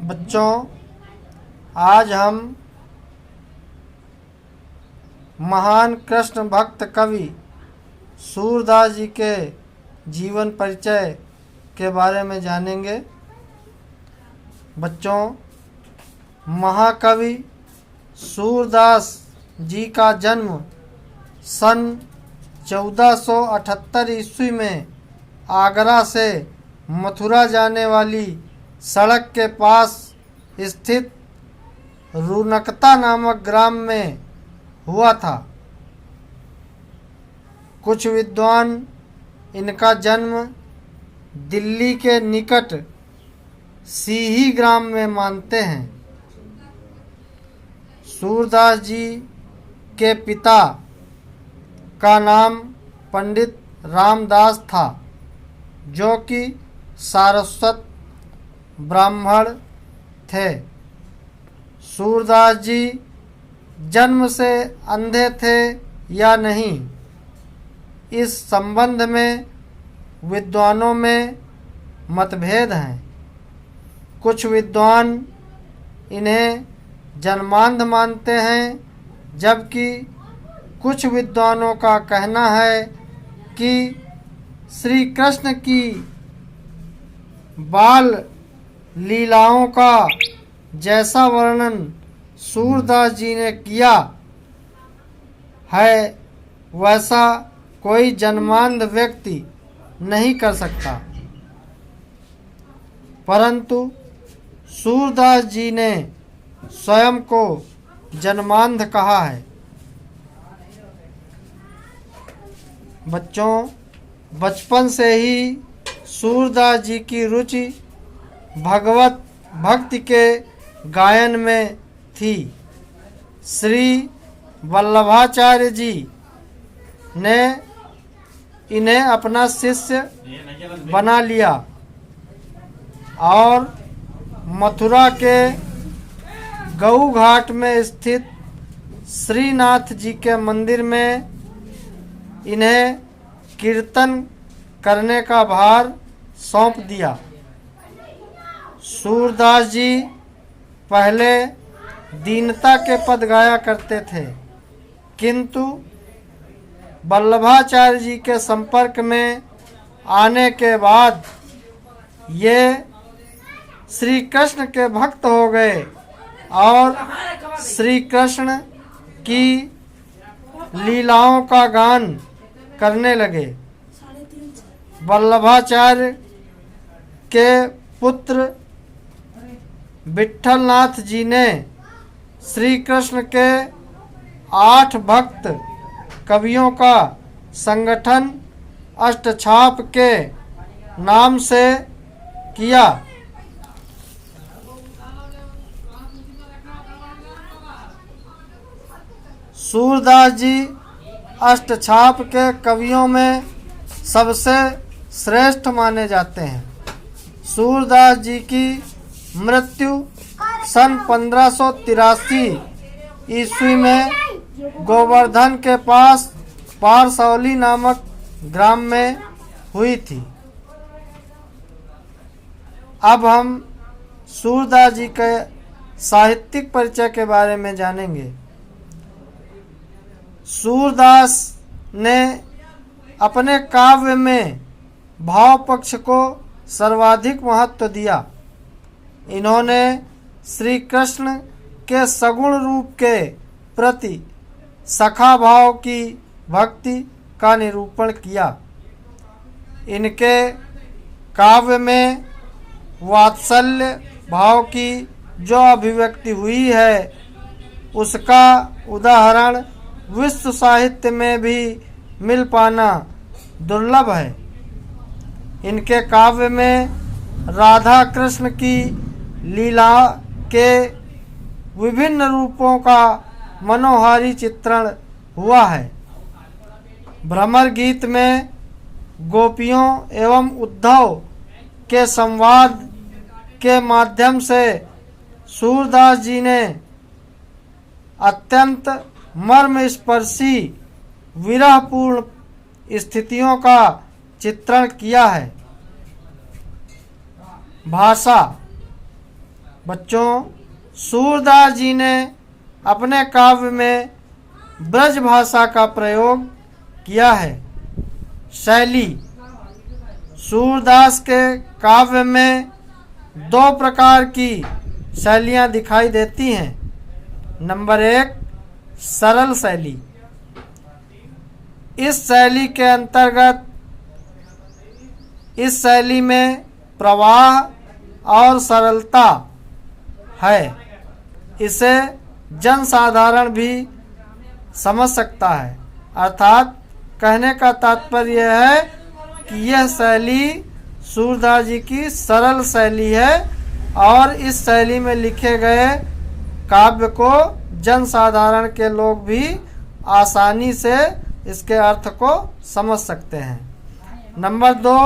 बच्चों, आज हम महान कृष्ण भक्त कवि सूरदास जी के जीवन परिचय के बारे में जानेंगे। बच्चों, महाकवि सूरदास जी का जन्म सन 1478 ईस्वी में आगरा से मथुरा जाने वाली सड़क के पास स्थित रुनकता नामक ग्राम में हुआ था। कुछ विद्वान इनका जन्म दिल्ली के निकट सीही ग्राम में मानते हैं। सूरदास जी के पिता का नाम पंडित रामदास था, जो कि सारस्वत ब्राह्मण थे। सूरदास जी जन्म से अंधे थे या नहीं, इस संबंध में विद्वानों में मतभेद हैं। कुछ विद्वान इन्हें जन्मांध मानते हैं, जबकि कुछ विद्वानों का कहना है कि श्री कृष्ण की बाल लीलाओं का जैसा वर्णन सूरदास जी ने किया है, वैसा कोई जन्मांध व्यक्ति नहीं कर सकता। परंतु सूरदास जी ने स्वयं को जन्मांध कहा है। बच्चों, बचपन से ही सूरदास जी की रुचि भगवत भक्ति के गायन में थी। श्री वल्लभाचार्य जी ने इन्हें अपना शिष्य बना लिया और मथुरा के गऊ घाट में स्थित श्रीनाथ जी के मंदिर में इन्हें कीर्तन करने का भार सौंप दिया। सूरदास जी पहले दीनता के पद गाया करते थे, किंतु वल्लभाचार्य जी के संपर्क में आने के बाद ये श्री कृष्ण के भक्त हो गए और श्री कृष्ण की लीलाओं का गान करने लगे। वल्लभाचार्य के पुत्र विठलनाथ जी ने श्री कृष्ण के 8 भक्त कवियों का संगठन अष्टछाप के नाम से किया। सूरदास जी अष्टछाप के कवियों में सबसे श्रेष्ठ माने जाते हैं। सूरदास जी की मृत्यु सन 1583 ईस्वी में गोवर्धन के पास पारसौली नामक ग्राम में हुई थी। अब हम सूरदास जी के साहित्यिक परिचय के बारे में जानेंगे। सूरदास ने अपने काव्य में भाव पक्ष को सर्वाधिक महत्व दिया। इन्होंने श्री कृष्ण के सगुण रूप के प्रति सखा भाव की भक्ति का निरूपण किया। इनके काव्य में वात्सल्य भाव की जो अभिव्यक्ति हुई है, उसका उदाहरण विश्व साहित्य में भी मिल पाना दुर्लभ है। इनके काव्य में राधा कृष्ण की लीला के विभिन्न रूपों का मनोहारी चित्रण हुआ है। भ्रमर गीत में गोपियों एवं उद्धव के संवाद के माध्यम से सूरदास जी ने अत्यंत मर्मस्पर्शी विरहपूर्ण स्थितियों का चित्रण किया है। भाषा बच्चों, सूरदास जी ने अपने काव्य में ब्रज भाषा का प्रयोग किया है। शैली, सूरदास के काव्य में दो प्रकार की शैलियाँ दिखाई देती हैं। नंबर 1, सरल शैली। इस शैली के अंतर्गत इस शैली में प्रवाह और सरलता है। इसे जनसाधारण भी समझ सकता है। अर्थात कहने का तात्पर्य यह है कि यह शैली सूरदास जी की सरल शैली है और इस शैली में लिखे गए काव्य को जनसाधारण के लोग भी आसानी से इसके अर्थ को समझ सकते हैं। नंबर 2,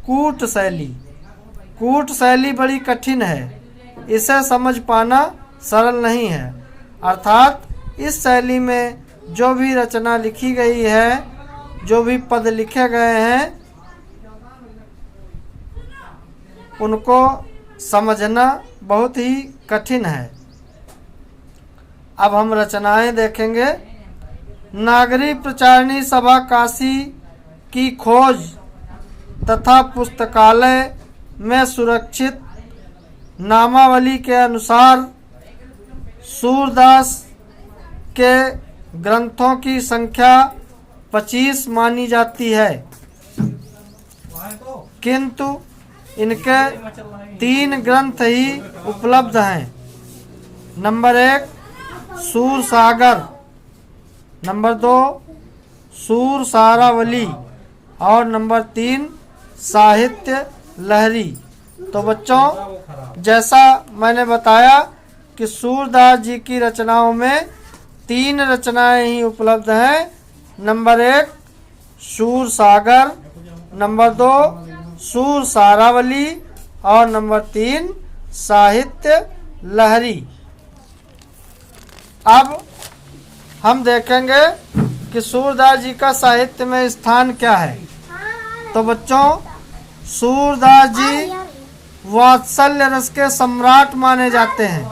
कूट शैली। कूट शैली बड़ी कठिन है, इसे समझ पाना सरल नहीं है। अर्थात इस शैली में जो भी रचना लिखी गई है, जो भी पद लिखे गए हैं, उनको समझना बहुत ही कठिन है। अब हम रचनाएं देखेंगे। नागरी प्रचारणी सभा काशी की खोज तथा पुस्तकालय में सुरक्षित नामावली के अनुसार सूरदास के ग्रंथों की संख्या 25 मानी जाती है, किंतु इनके 3 ग्रंथ ही उपलब्ध हैं। नंबर 1, सूर सागर। नंबर 2, सूर सारावली। और नंबर 3, साहित्य लहरी। तो बच्चों, जैसा मैंने बताया कि सूरदास जी की रचनाओं में 3 रचनाएं ही उपलब्ध हैं। नंबर 1, सूर सागर। नंबर 2, सूर सारावली। और नंबर 3, साहित्य लहरी। अब हम देखेंगे कि सूरदास जी का साहित्य में स्थान क्या है। तो बच्चों, सूरदास जी वात्सल्य रस के सम्राट माने जाते हैं।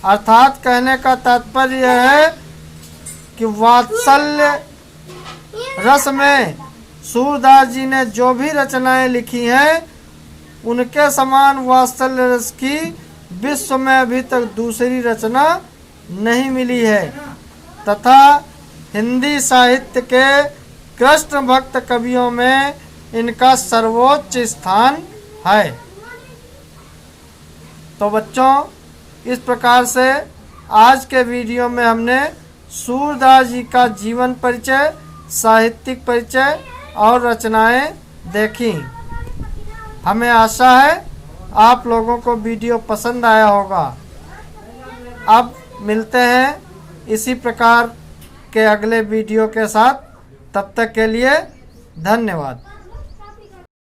अर्थात कहने का तात्पर्य यह है कि वात्सल्य रस में सूरदास जी ने जो भी रचनाएं लिखी हैं, उनके समान वात्सल्य रस की विश्व में अभी तक दूसरी रचना नहीं मिली है तथा हिंदी साहित्य के कृष्ण भक्त कवियों में इनका सर्वोच्च स्थान है। तो बच्चों, इस प्रकार से आज के वीडियो में हमने सूरदास जी का जीवन परिचय, साहित्यिक परिचय और रचनाएं देखी। हमें आशा है आप लोगों को वीडियो पसंद आया होगा। अब मिलते हैं इसी प्रकार के अगले वीडियो के साथ। तब तक के लिए धन्यवाद।